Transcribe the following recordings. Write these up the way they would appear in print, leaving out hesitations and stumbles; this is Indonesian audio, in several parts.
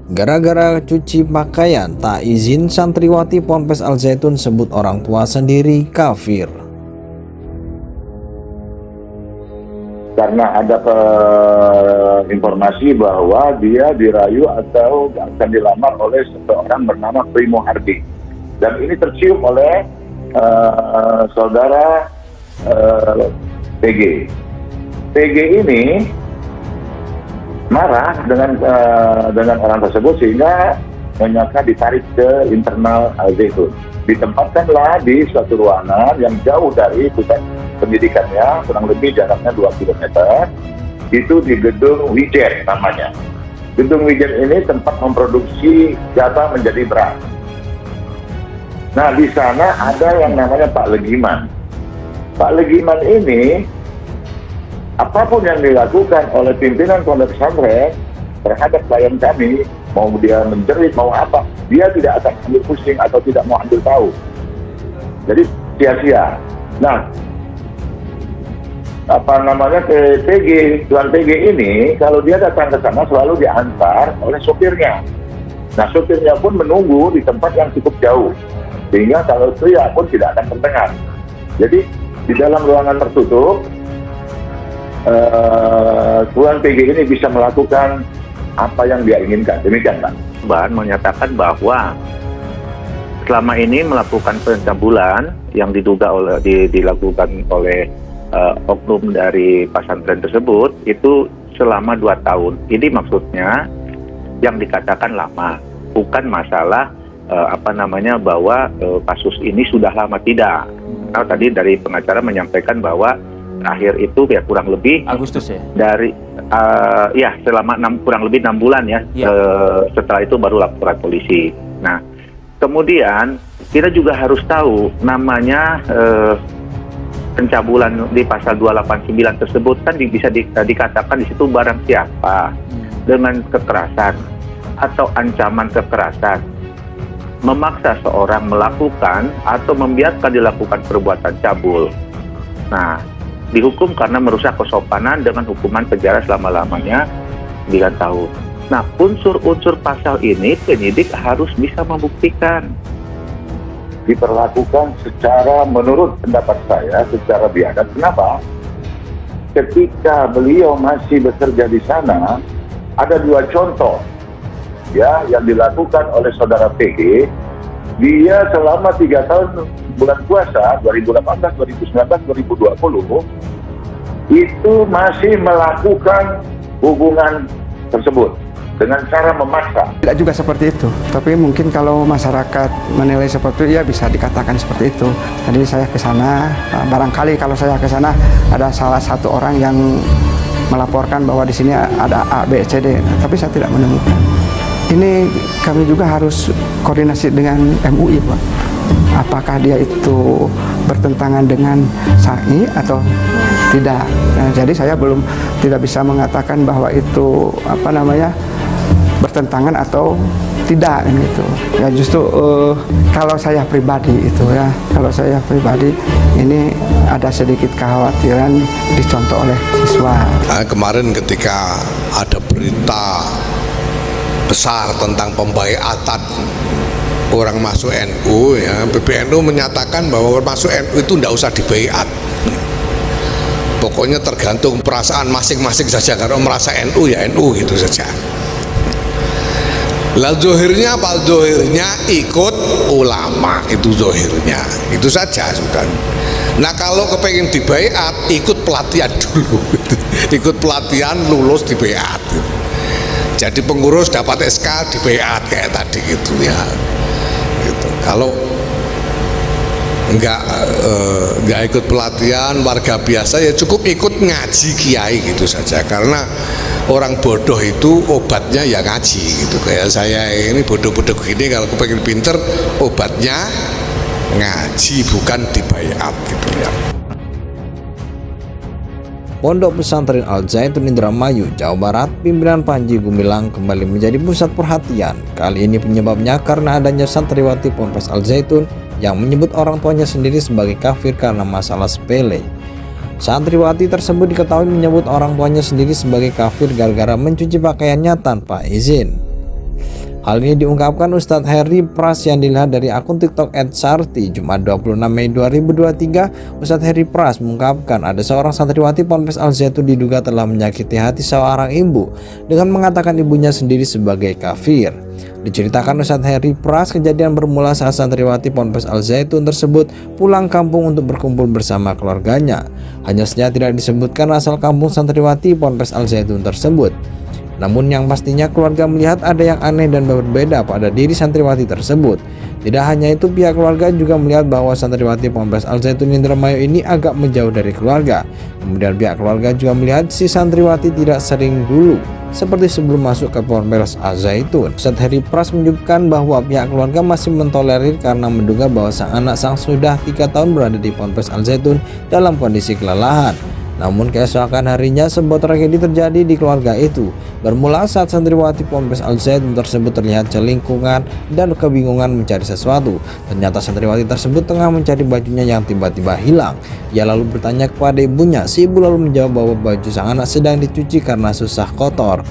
Gara-gara cuci pakaian tak izin, santriwati Ponpes Al Zaitun sebut orang tua sendiri kafir. Karena ada informasi bahwa dia dirayu atau akan dilamar oleh seseorang bernama Primo Hardi. Dan ini tercium oleh saudara PG. PG ini marah dengan orang tersebut sehingga menyangka ditarik ke internal Al Zaitun. Ditempatkanlah di suatu ruangan yang jauh dari pusat pendidikannya, kurang lebih jaraknya 2 km. Itu di gedung Wijen namanya. Gedung Wijen ini tempat memproduksi gabah menjadi beras. Nah, di sana ada yang namanya Pak Legiman. Pak Legiman ini, apapun yang dilakukan oleh pimpinan pondok pesantren terhadap klien kami, mau dia menjerit, mau apa, dia tidak akan ambil pusing atau tidak mau ambil tahu. Jadi sia-sia. Nah, Tuan PG ini, kalau dia datang ke sana selalu diantar oleh sopirnya. Nah, sopirnya pun menunggu di tempat yang cukup jauh, sehingga kalau teriak pun tidak akan terdengar. Jadi di dalam ruangan tertutup, Tuan PG ini bisa melakukan apa yang dia inginkan. Demikian, Pak. Bahan menyatakan bahwa selama ini melakukan pencabulan yang dilakukan oleh oknum dari pesantren tersebut itu selama 2 tahun. Ini maksudnya yang dikatakan lama, bukan masalah bahwa kasus ini sudah lama, tidak. Nah, tadi dari pengacara menyampaikan bahwa terakhir itu ya kurang lebih Agustus ya. Dari selama kurang lebih 6 bulan ya. Setelah itu baru laporan polisi. Nah, kemudian kita juga harus tahu namanya pencabulan di pasal 289 tersebut kan bisa dikatakan di situ barang siapa dengan kekerasan atau ancaman kekerasan memaksa seorang melakukan atau membiarkan dilakukan perbuatan cabul. Nah, dihukum karena merusak kesopanan dengan hukuman penjara selama-lamanya 9 tahun. Nah, unsur-unsur pasal ini penyidik harus bisa membuktikan. Diperlakukan secara, menurut pendapat saya, secara biadab. Kenapa? Ketika beliau masih bekerja di sana, ada 2 contoh ya yang dilakukan oleh saudara PG. Dia selama 3 tahun bulan puasa 2018, 2019, 2020 itu masih melakukan hubungan tersebut dengan cara memaksa. Tidak juga seperti itu, tapi mungkin kalau masyarakat menilai seperti itu, ya bisa dikatakan seperti itu. Jadi saya ke sana, barangkali kalau saya ke sana ada salah satu orang yang melaporkan bahwa di sini ada A, B, C, D, tapi saya tidak menemukan. Ini kami juga harus koordinasi dengan MUI, Pak. Apakah dia itu bertentangan dengan syar'i atau tidak? Nah, jadi saya tidak bisa mengatakan bahwa itu bertentangan atau tidak gitu. Ya justru kalau saya pribadi ini ada sedikit kekhawatiran dicontoh oleh siswa. Kemarin ketika ada berita besar tentang pembaiatan orang masuk NU, ya, PBNU menyatakan bahwa orang masuk NU itu tidak usah dibaiat. Pokoknya tergantung perasaan masing-masing saja. Kalau merasa NU ya NU gitu saja. Lah zohirnya apa? Zohirnya ikut ulama, itu zohirnya, itu saja sudah. Nah kalau kepengen dibaiat, ikut pelatihan dulu, ikut pelatihan lulus dibaiat. Jadi pengurus dapat SK dibaiat kayak tadi gitu ya. Gitu. Kalau nggak ikut pelatihan warga biasa ya cukup ikut ngaji kiai gitu saja, karena orang bodoh itu obatnya ya ngaji gitu. Kayak saya ini bodoh-bodoh gini, kalau kepengen pinter obatnya ngaji, bukan dibaiat gitu ya. Pondok Pesantren Al Zaitun Indramayu, Jawa Barat, pimpinan Panji Gumilang kembali menjadi pusat perhatian. Kali ini penyebabnya karena adanya santriwati Ponpes Al Zaitun yang menyebut orang tuanya sendiri sebagai kafir karena masalah sepele. Santriwati tersebut diketahui menyebut orang tuanya sendiri sebagai kafir gara-gara mencuci pakaiannya tanpa izin. Hal ini diungkapkan Ustadz Heri Pras yang dilihat dari akun TikTok @sarti Jumat 26 Mei 2023. Ustadz Heri Pras mengungkapkan ada seorang santriwati Ponpes Al Zaitun diduga telah menyakiti hati seorang ibu dengan mengatakan ibunya sendiri sebagai kafir. Diceritakan Ustadz Heri Pras, kejadian bermula saat santriwati Ponpes Al Zaitun tersebut pulang kampung untuk berkumpul bersama keluarganya. Hanya saja tidak disebutkan asal kampung santriwati Ponpes Al Zaitun tersebut. Namun yang pastinya keluarga melihat ada yang aneh dan berbeda pada diri santriwati tersebut. Tidak hanya itu, pihak keluarga juga melihat bahwa santriwati Ponpes Al Zaitun Indramayu ini agak menjauh dari keluarga. Kemudian pihak keluarga juga melihat si santriwati tidak sering dulu seperti sebelum masuk ke Ponpes Al Zaitun. Ustadz Heri Pras menyebutkan bahwa pihak keluarga masih mentolerir karena menduga bahwa sang anak sudah 3 tahun berada di Ponpes Al Zaitun dalam kondisi kelelahan. Namun keesokan harinya sebuah tragedi terjadi di keluarga itu. Bermula saat santriwati Ponpes Al Zaitun tersebut terlihat celingkungan dan kebingungan mencari sesuatu. Ternyata santriwati tersebut tengah mencari bajunya yang tiba-tiba hilang. Ia lalu bertanya kepada ibunya. Si ibu lalu menjawab bahwa baju sang anak sedang dicuci karena susah kotor.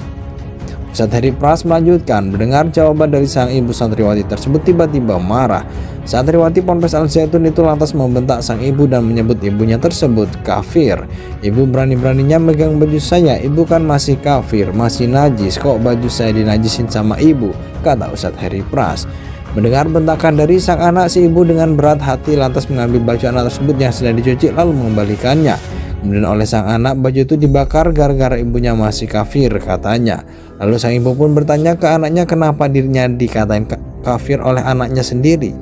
Ustadz Heri Pras melanjutkan, mendengar jawaban dari sang ibu, santriwati tersebut tiba-tiba marah. Santriwati Ponpes Al Zaitun itu lantas membentak sang ibu dan menyebut ibunya tersebut kafir. Ibu berani-beraninya megang baju saya, ibu kan masih kafir, masih najis, kok baju saya dinajisin sama ibu, kata Ustadz Heri Pras. Mendengar bentakan dari sang anak, si ibu dengan berat hati lantas mengambil baju anak tersebut yang sedang dicuci lalu mengembalikannya. Kemudian oleh sang anak, baju itu dibakar gara-gara ibunya masih kafir, katanya. Lalu sang ibu pun bertanya ke anaknya kenapa dirinya dikatain kafir oleh anaknya sendiri.